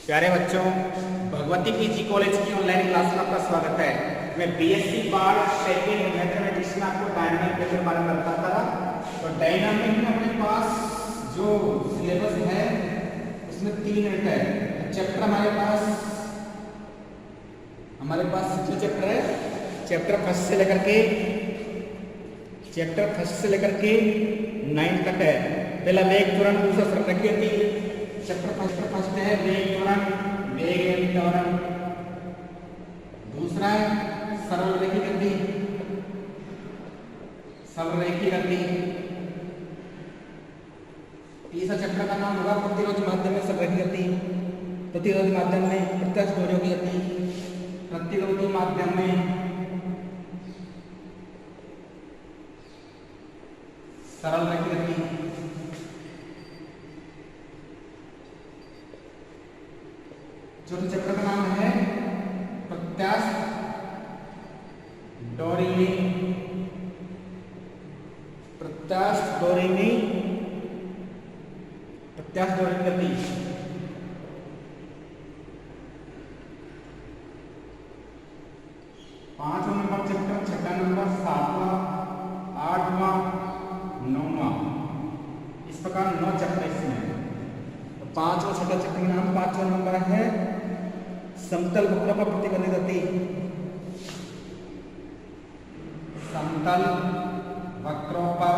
प्यारे बच्चों, Bhagwati PG college की ऑनलाइन क्लास में आपका स्वागत है। मैं बीएससी पार्ट सेकेंड मैथमेटिक्स में आपको डायनामिक के बारे में बताता था। तो डायनामिक में अपने पास जो सिलेबस है उसमें 3 यूनिट है। चैप्टर हमारे पास कितने चैप्टर है? चैप्टर फर्स्ट से लेकर के 9 तक है। पहला वेग त्वरण, दूसरा सरलरेखीय चैप्टर फर्स्ट है वेग त्वरण, वेग त्वरण। दूसरा है सरलरेखीय गति। तीसरा चैप्टर का नाम होगा प्रतिरोध माध्यम में सरलरेखीय गति, प्रतिरोधी माध्यम में प्रत्यक्ष दोहरी गति, प्रतिरोधी माध्यम में सरलरेखीय गति। चौथे चैप्टर का नाम है प्रत्यास्थ दोहरी गति। पांचवा नंबर चैप्टर, छठा नंबर, सातवां, आठवां, नौवां, इस प्रकार 9 चैप्टर इसमें। तो 5 और 6 चैप्टर का नाम 5वां नंबर है समतल वक्रों पर प्रतिबंधित गति। समतल वक्रों पर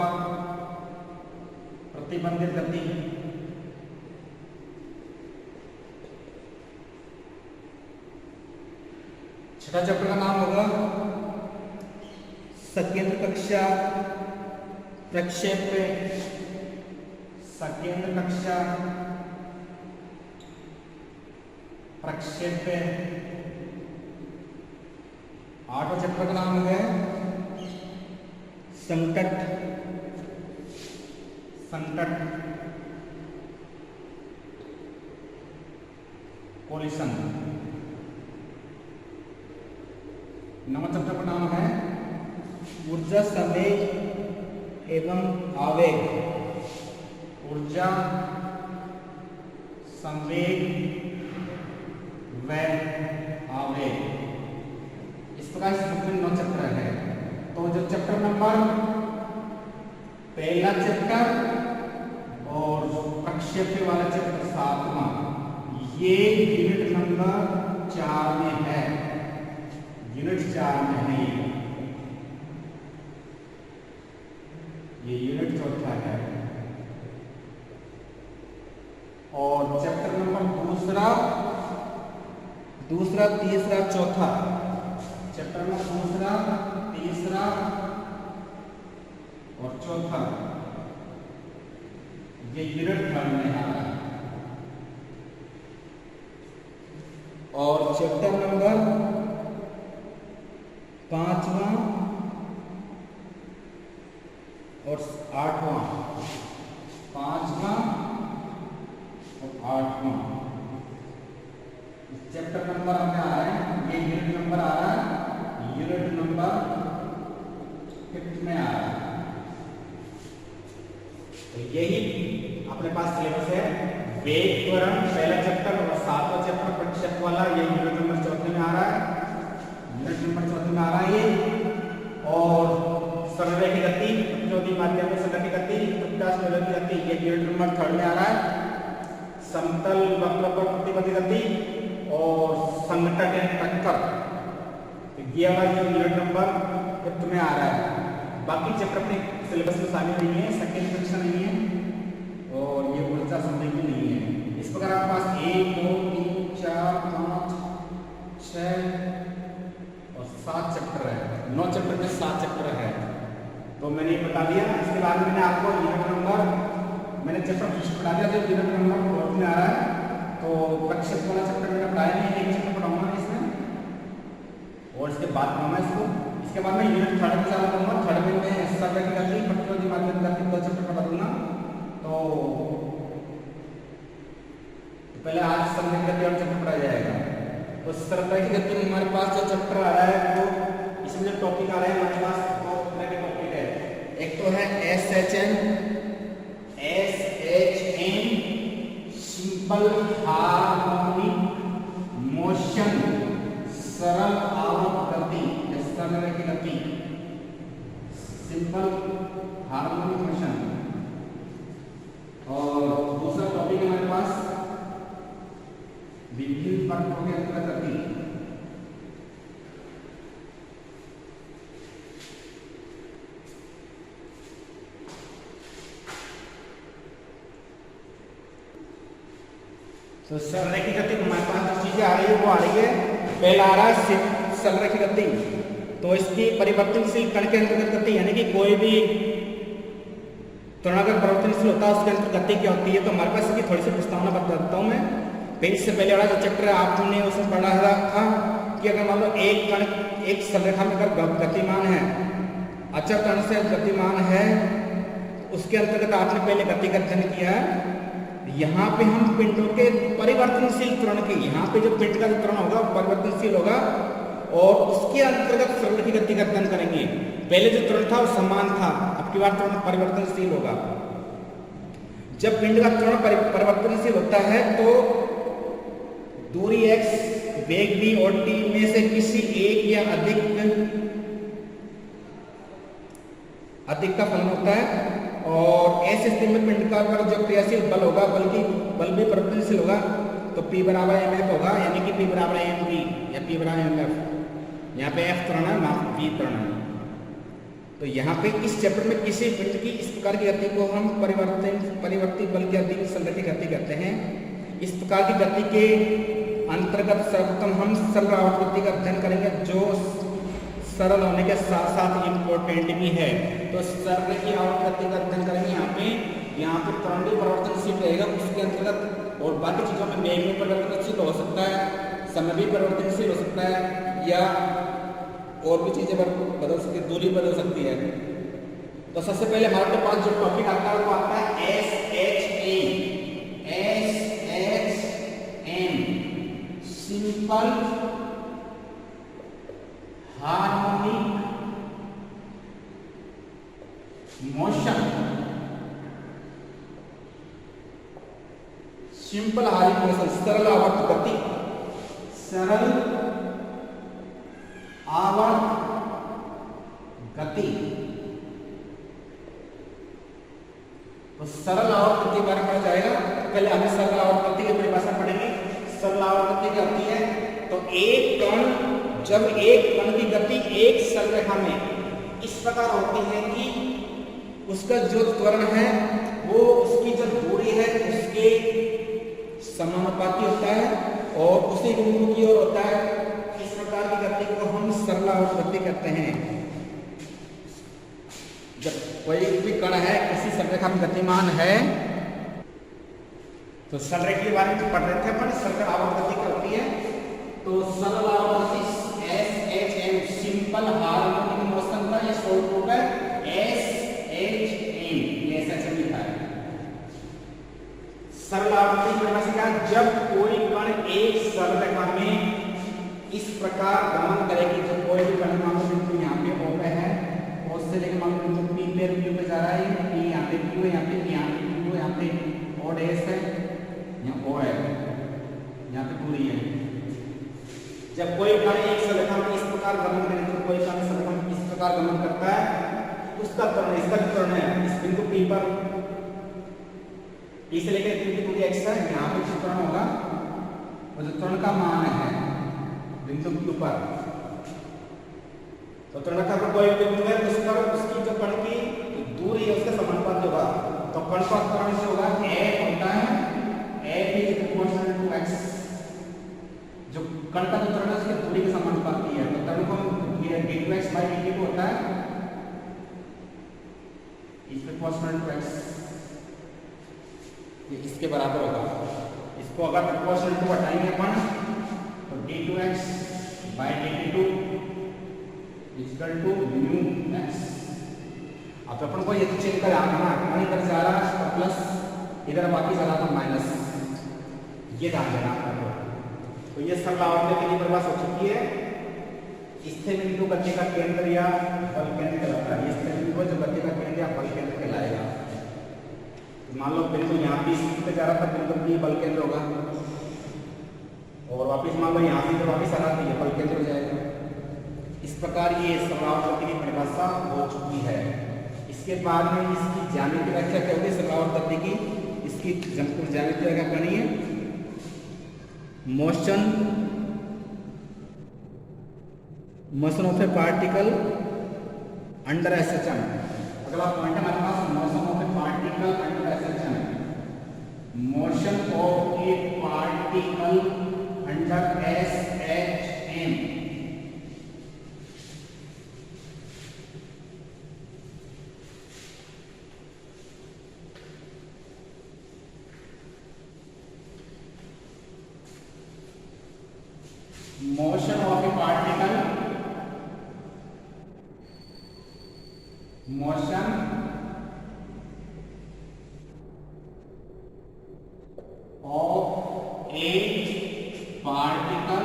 प्रतिबंधित गति। छठा चैप्टर का नाम होगा सकेंद्र कक्षा प्रक्षेप। सकेंद्र कक्षा प्रक्षेप। 8वां चैप्टर का नाम है संकट कोलिशन। 9वां चैप्टर का नाम है ऊर्जा संवेग एवं आवेग। ऊर्जा संवेग व आवेग। इस प्रकार इस बुक में 9 चैप्टर है। तो जो चैप्टर नंबर पहला चैप्टर और प्रक्षेप वाला चैप्टर 7वां, ये यूनिट नंबर 4 में है। यूनिट 4 में है ये यूनिट 4 है। और चैप्टर नंबर दूसरा, तीसरा, चौथा, चैप्टर में दूसरा, तीसरा और चौथा ये यूनिट 3 में आ रहा है। और चैप्टर नंबर 5वां और 8वां, 5वां और 8वां चैप्टर नंबर हमें आ रहा है। ये यूनिट नंबर आ रहा है, यूनिट नंबर 5 में आ रहा है। तो यही अपने पास सिलेबस है। वेग त्वरण पहला चैप्टर और 7वां चैप्टर प्रक्षेप वाला, ये यूनिट नंबर 4 में आ रहा है। यूनिट नंबर 4 में आ रहा है ये। और सरलरेखीय गति, प्रतिरोधी माध्यम में सरलरेखीय गति, प्रत्यास्थ दोहरी गति, ये यूनिट नंबर 3 में आ रहा है। समतल वक्रों पर प्रतिबंधित गति और संघटक टक्कर, ये वाला यूनिट नंबर 5 में आ रहा है। बाकी चैप्टर अपने सिलेबस में शामिल नहीं है, सेकेंड सेक्शन नहीं है और ये ऊर्जा संवेग भी नहीं है। इस प्रकार आपके पास 1, 2, 3, 4, 5, 6 और 7 चैप्टर है। 9 चैप्टर में 7 चैप्टर है। तो मैंने ये बता दिया। इसके बाद मैंने आपको यूनिट नंबर, मैंने चैप्टर फर्स्ट पढ़ा दिया जो यूनिट नंबर 4 में आ रहा है। तो प्रक्षेप वाला चैप्टर मैंने पढ़ाया नहीं, एक चैप्टर पढ़ाऊंगा इसमें और इसके बाद पढ़ाऊंगा इसको। इसके बाद मैं यूनिट 3 में चालू करूंगा। 3 में मैं सरलरेखीय गति, प्रतिरोधी माध्यम गति 2 चैप्टर पढ़ा दूंगा। तो पहले आज सरलरेखीय गति और चैप्टर पढ़ाया जाएगा। तो सरलरेखीय गति में हमारे पास जो चैप्टर आ रहा है, तो इसमें जो टॉपिक आ रहे हैं हमारे पास 2 तरह के टॉपिक है। एक तो है SHM सिंपल हार्मोनिक सरल की गति, सिंपल हार्मोनिक मोशन। और दूसरा टॉपिक है हमारे पास विभिन्न परतों के अंतर्गत गति। तो सरल की गति हमारे पास जो चीजें आ रही है वो आ रही है, पहला आ रहा है सरल की गति। तो इसकी परिवर्तनशील कण के अंतर्गत गति, यानी कि कोई भी त्वरण अगर परिवर्तनशील होता है उसके अंतर्गत गति क्या होती है। तो हमारे पास इसकी थोड़ी सी प्रस्तावना बता देता हूँ मैं। फिर इससे पहले वाला जो चैप्टर आपने उसमें पढ़ा था कि अगर मान लो एक कण एक सरलरेखा में अगर गतिमान है, अचर कण से गतिमान है, उसके अंतर्गत आपने पहले गति का अध्ययन किया है। यहाँ पे हम पिंडों के परिवर्तनशील त्वरण की, यहाँ पे जो पिंड का त्वरण होगा परिवर्तनशील होगा और उसके अंतर्गत सरल की गति का अध्ययन करेंगे। पहले जो त्वरण था वो समान था, अब की बार त्वरण परिवर्तनशील होगा। जब पिंड का त्वरण परिवर्तनशील होता है तो दूरी x, वेग v और t में से किसी एक या अधिक का फलन होता है। और ऐसे स्थिति में पिंड का पर जो क्रियाशील बल होगा, बल भी परिवर्तनशील होगा। तो P बराबर mf होगा, यानी कि P बराबर mv या P बराबर mf। यहाँ पे f त्वरण है, v त्वरण है। तो यहाँ पे इस चैप्टर में किसी पिंड की इस प्रकार की गति को हम परिवर्ती बल की अधीन सरल की गति कहते हैं। इस प्रकार की गति के अंतर्गत सर्वप्रथम हम सरल आवर्त गति का अध्ययन करेंगे, जो सरल होने के साथ साथ इम्पोर्टेंट भी है। तो सरल की आवर्त गति का अध्ययन करेंगे। यहाँ पे त्वरण भी परिवर्तनशील रहेगा उसके अंतर्गत, और बाकी चीजों में वेग में परिवर्तनशील हो सकता है, समय भी परिवर्तनशील हो सकता है, या और भी चीजें बदल सकती है, दूरी बदल सकती है। तो सबसे पहले हमारे पास जो टॉपिक आता है वो आता है SHM, simple harmonic motion. Simple harmonic motion, सरल आवर्त गति, सरल आवर्त गति। तो सरल आवर्त गति के बारे में पढ़ा जाएगा। पहले हमें सरल आवर्त गति की परिभाषा पढ़ेंगे। सरल आवर्त गति क्या होती है? तो एक कण, जब एक कण की गति एक सरलरेखा में इस प्रकार होती है कि उसका जो त्वरण है वो उसकी जो दूरी है उसके समानुपाती होता है और उसी बिंदु की ओर होता है, इस प्रकार की गति को हम सरल आवर्त गति कहते हैं। जब कोई भी कण है किसी सरलरेखा में गतिमान है, तो सरलरेखा के बारे में पढ़ रहे थे अपन, सरल आवर्त गति क्या होती है। तो सरल आवर्त गति SHM, सिंपल हार्मोनिक मोशन का ये शॉर्ट रूप है SHM, ये SHM लिखा है। सरल आवर्त गति की परिभाषा क्या है? जब कोई कण एक सरलरेखा में इस प्रकार गमन करेगी, तो कोई भी कण मान लो बिंदु यहाँ पे O पे है, O से लेकर मान लो बिंदु P पे Q पे जा रहा है, P यहाँ पे Q है, यहाँ पे Q, यहाँ पे O डैश है, यहाँ O है, यहाँ पे दूरी है। जब कोई कण एक सरलरेखा में इस प्रकार गमन करे, तो कोई कण सरलरेखा में इस प्रकार गमन करता है, उसका त्वरण, इसका त्वरण है इस बिंदु P पर, P से लेकर Q की दूरी x है, यहाँ पे त्वरण होगा, और जो त्वरण का मान है बिंदु Q पर, तो त्वरण का कोई बिंदु है उस पर उसकी जो कण की दूरी है उसका समानुपाती होगा। तो कण का त्वरण से होगा F होता है, F is proportional to x, जो कण का जो त्वरण है उसकी दूरी के समानुपाती है। तो त्वरण को d2x by dt होता है is proportional to x, ये इसके बराबर होगा। इसको अगर proportional to हटाएंगे अपन, तो d2x by dt2 equal to mu x। अब अपन को ये तो चेक कर आना है, इधर जा रहा है प्लस, इधर वापस आ रहा था माइनस, ये ध्यान देना आपको। तो ये सरल आवर्त गति की परिभाषा हो चुकी है। स्थिर बिंदु गति का केंद्र या बल केंद्र कहलाता है। स्थिर बिंदु जो गति का केंद्र या बल केंद्र कहलाएगा। मान लो बिंदु यहाँ पे स्थित पे जा रहा था, बिंदु P बल केंद्र होगा, और वापस मान लो यहाँ से वापस आ रहा था, ये बल केंद्र हो जाएगा। इस प्रकार ये सरलावर्त गति की परिभाषा हो चुकी है। इसके बाद में इसकी ज्यामितीय व्याख्या क्या होगी सरलावर्त गति की, इसकी ज्यामितीय व्याख्या करनी है। Motion of a particle under SHM. अगला पॉइंट हमारे पास motion of a particle under SHM. Motion of a particle under SHM. Motion of a particle, motion of a particle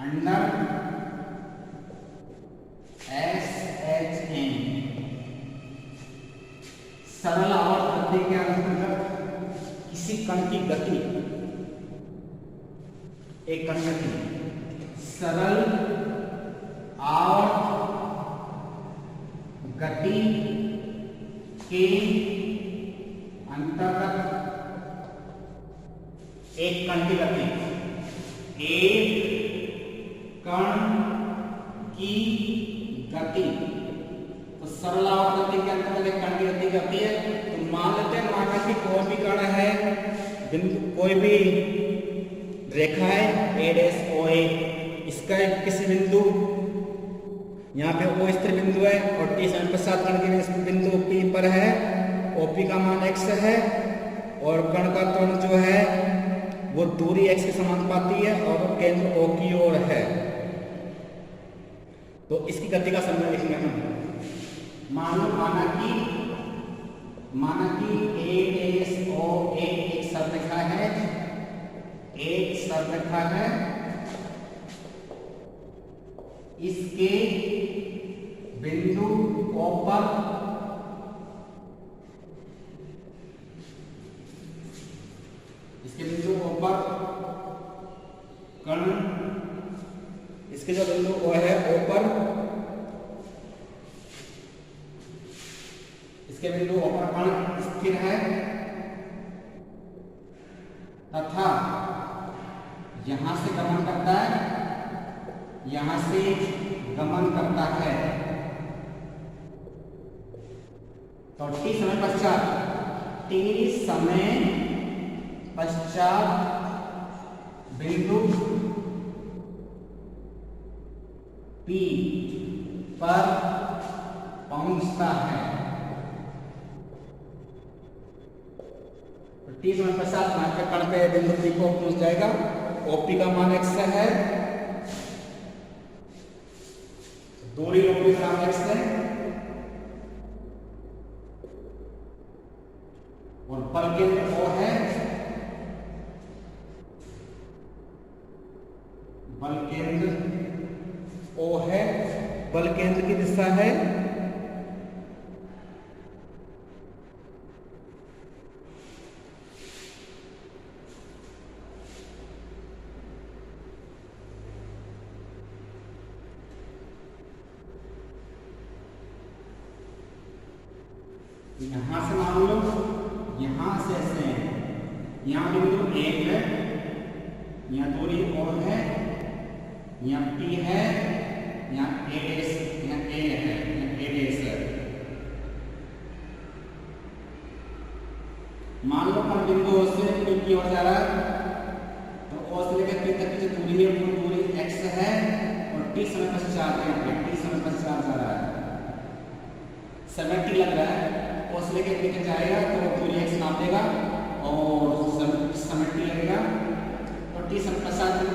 under SHM. सरल आवर्त गति के अंतर्गत किसी कण की गति, एक कण गति सरल आवर्त गति के अंतर्गत एक कण की गति, एक कण की गति, तो सरल आवर्त गति के अंतर्गत एक कण की गति करती है। तो मान लेते हैं माना कि कोई भी कण है, कोई भी रेखा है ए डैश ओ ए, इसका किसी बिंदु यहाँ पे ओ स्थिर बिंदु है और टी समय पश्चात कण के बिंदु P पर है, OP का मान x है और कण का त्वरण जो है वो दूरी x के समानुपाती है और वो केंद्र O की ओर है। तो इसकी गति का समय लिखेंगे हम। माना कि ए डैश ओ ए एक सरलरेखा है, एक सरलरेखा है, इसके बिंदु O पर कण, इसके जो बिंदु O है O पर, इसके बिंदु O पर कण स्थिर है तथा यहां से गमन करता है, यहां से गमन करता है। तो टी समय पश्चात बिंदु P पर पहुंचता है। टी समय पश्चात कण पे बिंदु P को पहुंच जाएगा। OP का मान x है, दूरी OP का मान x है और बल केंद्र O है, बल केंद्र O है, बल केंद्र की दिशा है यहां से, मान लो यहां से ऐसे है, यहाँ बिंदु 1 है, यहाँ दूरी और है, यहाँ P है, यहाँ A है, यहाँ A है। मान लो हम बिंदु O से P की ओर जा रहा है, तो O से लेकर P तक की जो दूरी है वो दूरी x है और T समय पश्चात है, T समय पश्चात जा रहा है, समय T लग रहा है। O से लेकर P तक जाएगा तो वो दूरी x नाप देगा और समय T लगेगा और T समय पश्चात जब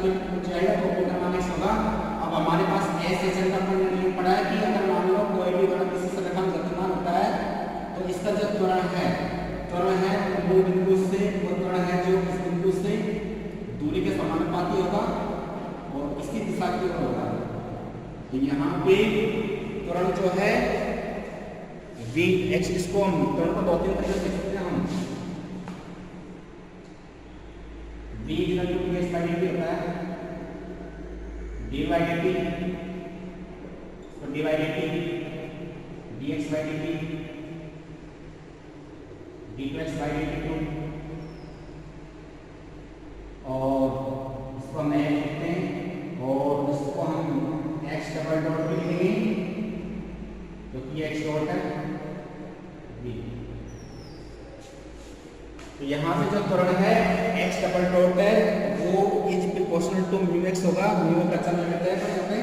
जाएगा तो O का मान x होगा। अब हमारे पास एसएचएम का नियम पड़ा है कि अगर मान लो कोई भी कण किसी सरलरेखा में गतिमान होता है तो इसका जो त्वरण है मूल बिंदु से वो त्वरण है जो इस बिंदु से दूरी के समानुपाती होगा और इसकी दिशा की ओर होगा। तो यहाँ पे त्वरण जो है v x, इसको हम त्वरण को 2-3 तरीके से लिख सकते हैं हम। v equal to s by dt होता है, d by d t, d by d t, d x by d t, d two x by d t two, और इसको हम एक्स लिखते हैं और इसको हम एक्स डबल डॉट भी लिखेंगे जो कि एक्स डॉट है बी। तो यहाँ से जो त्वरण है एक्स डबल डॉट है वो is proportional to mu x होगा। म्यू का अच्छा मान लेते हैं यहाँ पे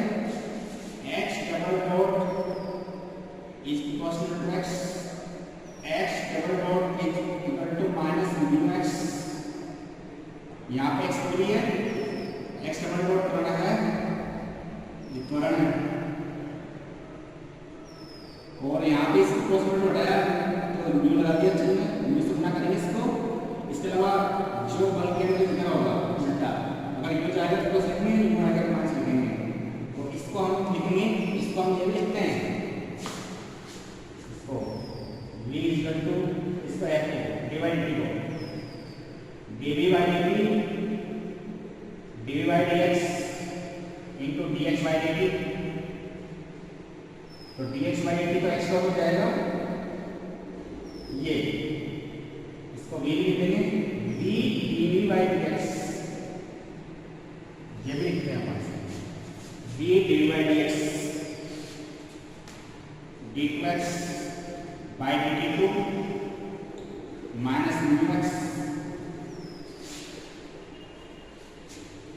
x double dot is proportional to x, x double dot is equal to minus mu x. यहाँ पे एक्स मिली है, एक्स डबल डॉट त्वरण है, ये त्वरण है और यहाँ पे इसको प्रोपोर्शनल टू हटाया तो म्यू लगा दिया। चलिए म्यू से गुणा करेंगे इसको। इसके अलावा जो बल के लिए कितना होगा उल्टा, अगर यू जाएगा तो प्लस लिखेंगे, यू आएगा तो माइनस लिखेंगे। तो इसको हम लिखेंगे, इसको हम ये भी लिखते हैं, इसको v इक्वल टू इसको f डिवाइड डी को dv by dt dv by dx into dx by dt। तो dx बाई dt तो x का हो जाएगा ये, इसको v लिख देंगे v dv बाई dx, ये भी लिखते हैं हमारे v dv by dx dx by dt to minus mu x,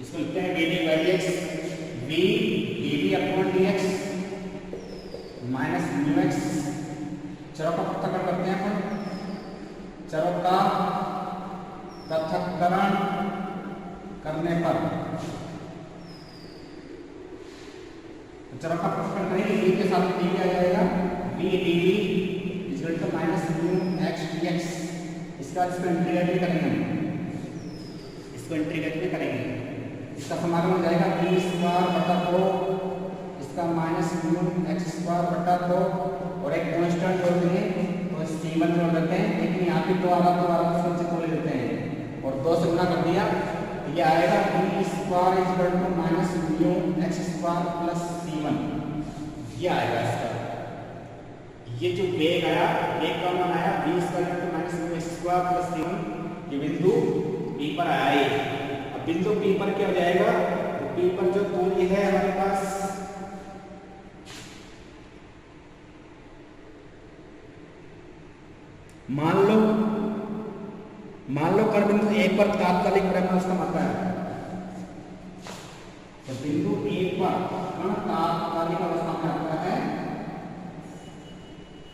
इसको लिखते हैं v dv by dx v dv upon dx minus mu x. चरों का पृथक्करण करते हैं अपन, चरों का पृथक्करण करने पर चरों का पृथक्करण करेंगे v के साथ dv आ जाएगा, v dv equal to minus mu x dx। इसका इंटीग्रेट भी करेंगे, इसको इंटीग्रेट भी करेंगे। इसका समाकलन हो जाएगा v स्क्वायर बटा 2, इसका माइनस म्यू एक्स स्क्वायर बटा 2 और एक कांस्टेंट जोड़ देंगे तो c1 जोड़ देते हैं। लेकिन यहाँ पे 2 आ रहा तो उसको नीचे ले लेते हैं और 2 से गुणा कर दिया तो ये आएगा v square equal to minus mu x square plus c1, ये आएगा इसका। ये जो वेग आया, वेग का मान आया v square equal to minus mu x square plus c1, ये बिंदु P पर आया है। अब बिंदु P पर क्या हो जाएगा, तो P पर जो दूरी है हमारे पास मान लो कर बिंदु A पर तात्कालिक परिमाण उसका मात्रा है। तो बिंदु A पर कण तात्कालिक अवस्था में आता है,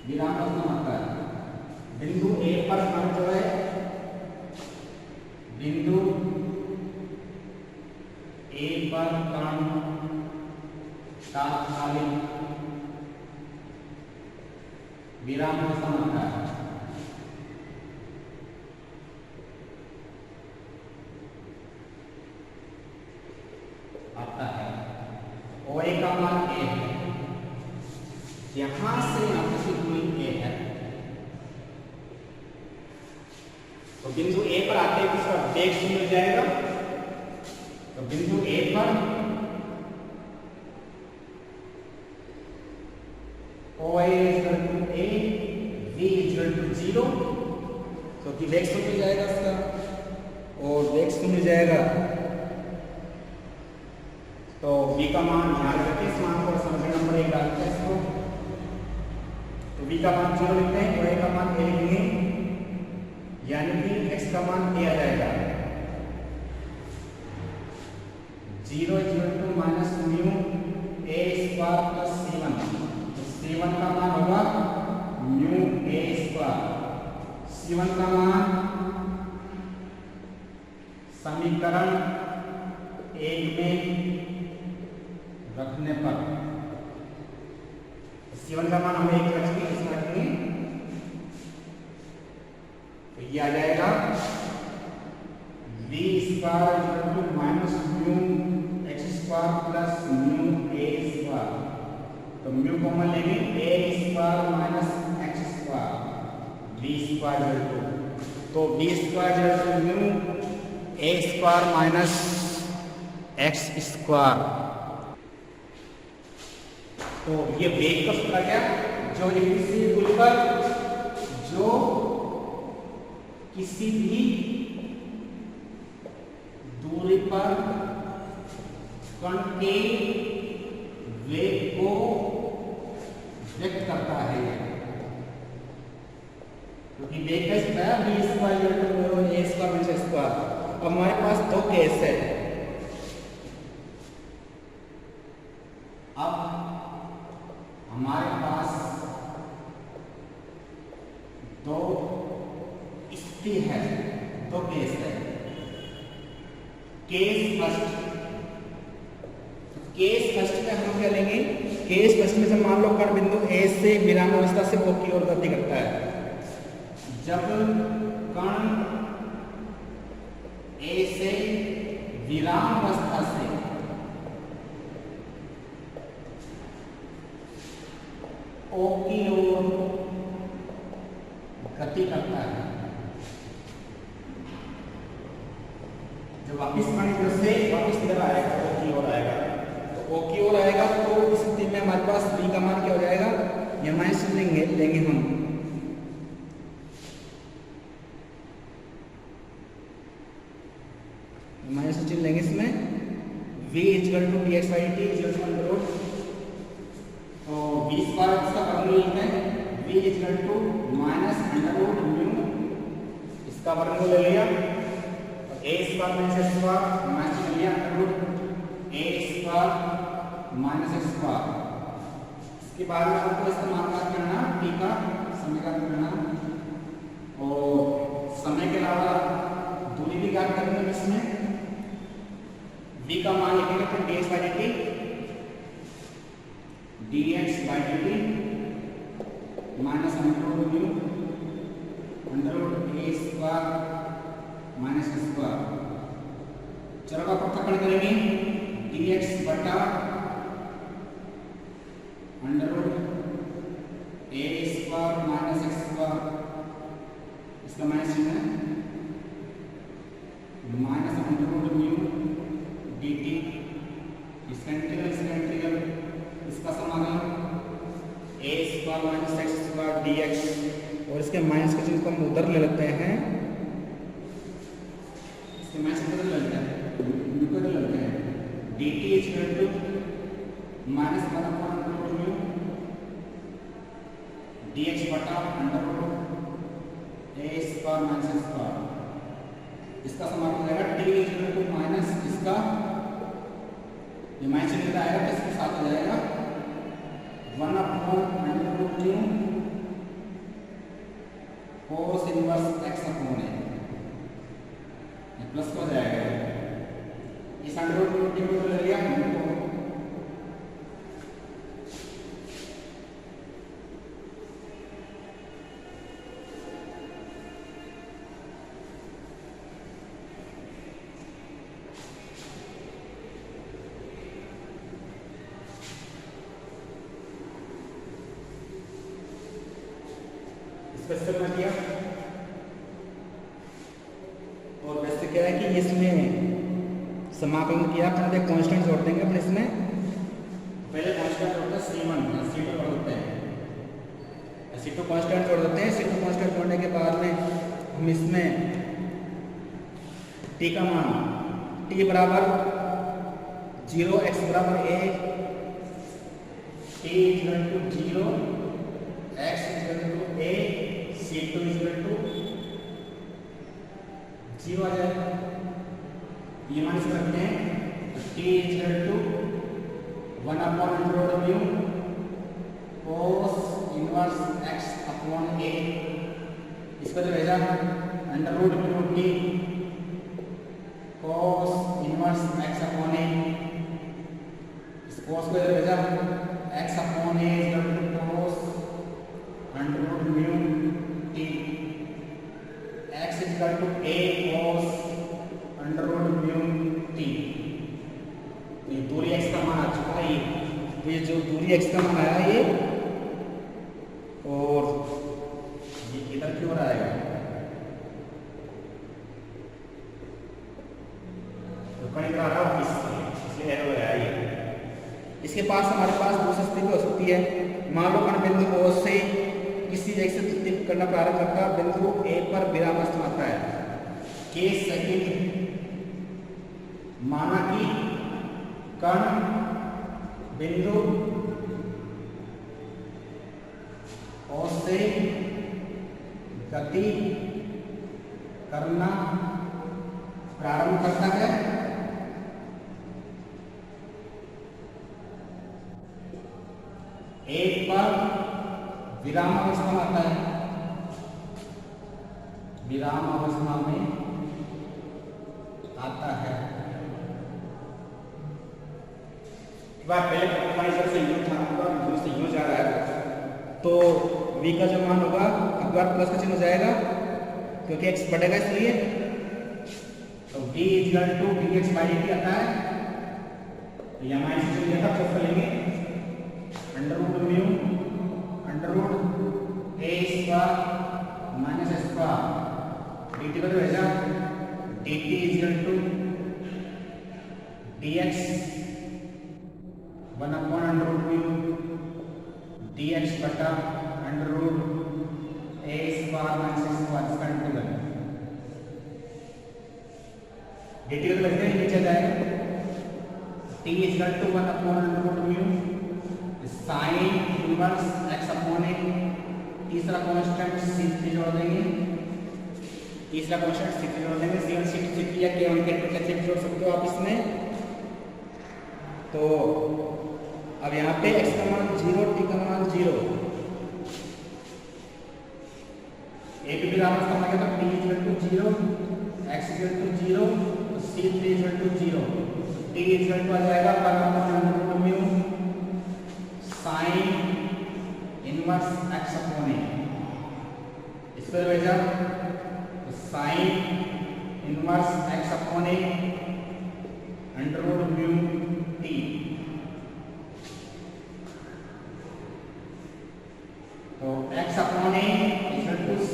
विराम अवस्था में आता है। बिंदु A पर कण जो है, बिंदु A पर कण तात्कालिक विराम अवस्था में आता है। और A का मान A है, यहां से यहां तक की दूरी A है। तो बिंदु A पर आते ही इसका वेग शून्य हो जाएगा। तो बिंदु A पर OA equal to A, V equal to 0, क्योंकि वेग शून्य हो जाएगा इसका और वेग शून्य हो जाएगा। तो v का मान ध्यान रखें, इस मान को समीकरण नंबर 1 डालते हैं इसको। तो v का मान 0 लिखते हैं और a का मान a लिखेंगे, यानी कि x का मान a आ जाएगा। 0 equal to minus mu a square plus c1। तो c1 का मान होगा म्यू a स्क्वायर। c1 का मान समीकरण 1 में रखने पर c1 का मान हमें 1 रखेंगे, इसमें रखेंगे तो ये आ जाएगा v square equal to minus mu x square plus mu a square. तो म्यू कॉमन लेंगे, a square minus x square v square equal to, तो v square equal to mu a square minus x square तो ये वेग का सूत्र आ गया, जो किसी भी दूरी पर कण के वेग को व्यक्त करता है, क्योंकि वेग का सूत्र है v square = a square minus square. अब हमारे पास दो केस है। अब हमारे पास दो स्थिति है, दो केस है। केस फर्स्ट में हम क्या लेंगे? केस फर्स्ट में से मान लो कण बिंदु A से विराम अवस्था से O की ओर गति करता है। जब कण A से विराम अवस्था से O की ओर गति करता है, जब वापिस कण इधर से वापिस इधर आएगा, O की ओर आएगा, तो O की ओर आएगा, तो इस स्थिति में हमारे पास v का मान क्या हो जाएगा? ये माइनस लेंगे हम। माइनस चिन्ह लेंगे इसमें, v = dx/dt = तो v स्क्वायर इसका वर्गमूल लेते हैं, v = -√μ, इसका वर्गमूल ले लिया, a square minus square minus ले लिया √a स्क्वायर माइनस स्क्वायर। इसके बाद में आपको इसका मान ज्ञात करना, t का समय ज्ञात करना, और समय के अलावा दूरी भी ज्ञात करनी है। इसमें v का मान लिखेंगे तो dx/dt minus √μ √a square minus square. चलो का पृथक्करण करेंगे, dx बटा √a स्क्वायर माइनस स्क्वायर, इसका माइनस चिन्ह है, माइनस √μ dt, इसका इंटीग्रल, इसका समाकलन a square minus x square dx, और इसके माइनस के चिन्ह को हम उधर ले लेते हैं, इसके माइनस उधर ले लेते हैं, dt = माइनस √μ dx बटा √a स्क्वायर माइनस स्क्वायर, इसका समाकलन हो जाएगा t = माइनस इसका ये माइनस चिन्ह आएगा तो इसके साथ हो जाएगा 1/√μ cos इनवर्स x/a, ये प्लस हो जाएगा, इस √μ को ले लिया हमको, इसका कर दिया। और वैसे क्या है कि इसमें समाकलन किया अपने कांस्टेंट जोड़ देंगे अपने इसमें, पहले कांस्टेंट जोड़ते हैं c1 c2 जोड़ देते हैं, c2 कांस्टेंट जोड़ देते हैं। c2 कांस्टेंट जोड़ने के बाद में हम इसमें t का मान t बराबर 0 x बराबर a, t = 0 x = a, c2 = 0 आ जाएगा, ये माइनस करते हैं, t = 1/√μ cos इनवर्स x/a, इसका जो भेजा √μ cos इनवर्स x/a, इस cos को इधर भेजा x/a cos √μ t, x = a cos √μ t। ये दूरी x का मान आ चुका है, ये जो दूरी x का मान आया ये, और ये इधर की ओर आएगा, तो कहीं आ रहा है इसलिए एरो है ये, इसके पास हमारे पास दूसरी स्थिति हो सकती है, मान लो कण बिंदु O से किसी एक से तृतीय करना प्रारंभ करता है, बिंदु A पर विराम स्थान आता है। केस सेकंड, माना कि कण बिंदु O से गति करना प्रारंभ करता है, एक पर विराम अवस्था में आता है, विराम अवस्था में आता है। पहले से यूं जा रहा है तो v का जो मान होगा अब बार प्लस का चिन्ह हो जाएगा क्योंकि x बढ़ेगा इसलिए, तो v = dx/dt आता है। तो यहाँ माइनस चिन्ह लिया था, प्लस करेंगे √μ √a² माइनस a² dt को भेजा, dt = dx 1/√μ dx बटा √a² माइनस a² इसका इंटीग्रल dt को भेजते हैं, नीचे जाएगा t = 1/√μ sin इनवर्स x/a, तीसरा कांस्टेंट c3 जोड़ देंगे, तीसरा कांस्टेंट c3 जोड़ देंगे, c1 c2 या k1 k2 कैसे जोड़ सकते हो आप इसमें। तो अब यहाँ पे x का मान 0, t का मान 0, एक विराम अवस्था में तो t = 0, x = 0, c3 = 0, t = आ जाएगा 1/√μ sin इनवर्स x/a, इसको भेजा sin इनवर्स x/a √μ t, तो x/a =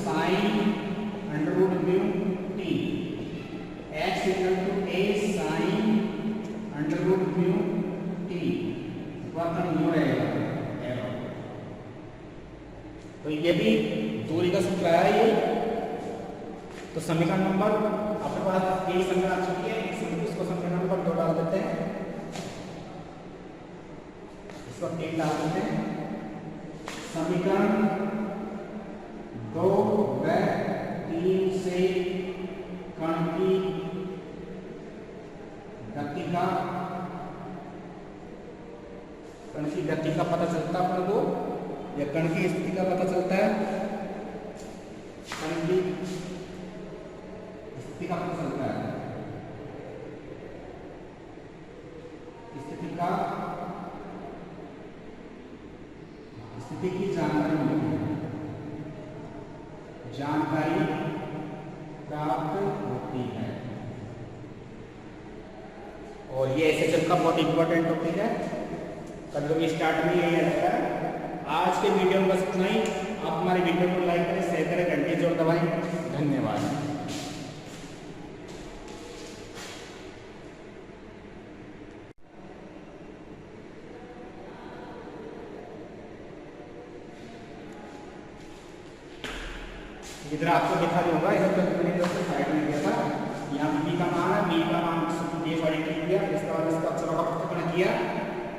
sin √μ t, x = a sin √μ t, वर्तन यूं रहेगा। तो ये भी दूरी का सूत्र है ये। तो समीकरण नंबर आपके पास एक समीकरण आ चुकी है, इसको समीकरण नंबर 2 डाल देते हैं, इसको 3 डाल देते हैं। समीकरण 2 व 3 से कण की गति का पता चलता है अपन को, या कण की स्थिति का पता चलता है, कण की स्थिति का पता चलता है, स्थिति की जानकारी प्राप्त होती है। और ये एसएचएफ का बहुत इंपॉर्टेंट टॉपिक है, कभी स्टार्ट में यही रहता है। आज के वीडियो में बस इतना ही। आप हमारे वीडियो को लाइक करें, शेयर करें, घंटी जोड़ दबाएं। धन्यवाद। इधर आपको दिखा दूंगा, इधर तक मैंने जैसे साइड में दिया था, यहाँ बी का मान है, बी का मान किया, इसका बाद इसका अक्षरों का पृथक्करण किया,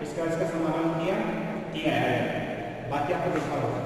इसका समाधान किया है, बाकी आपको दिखा होगा।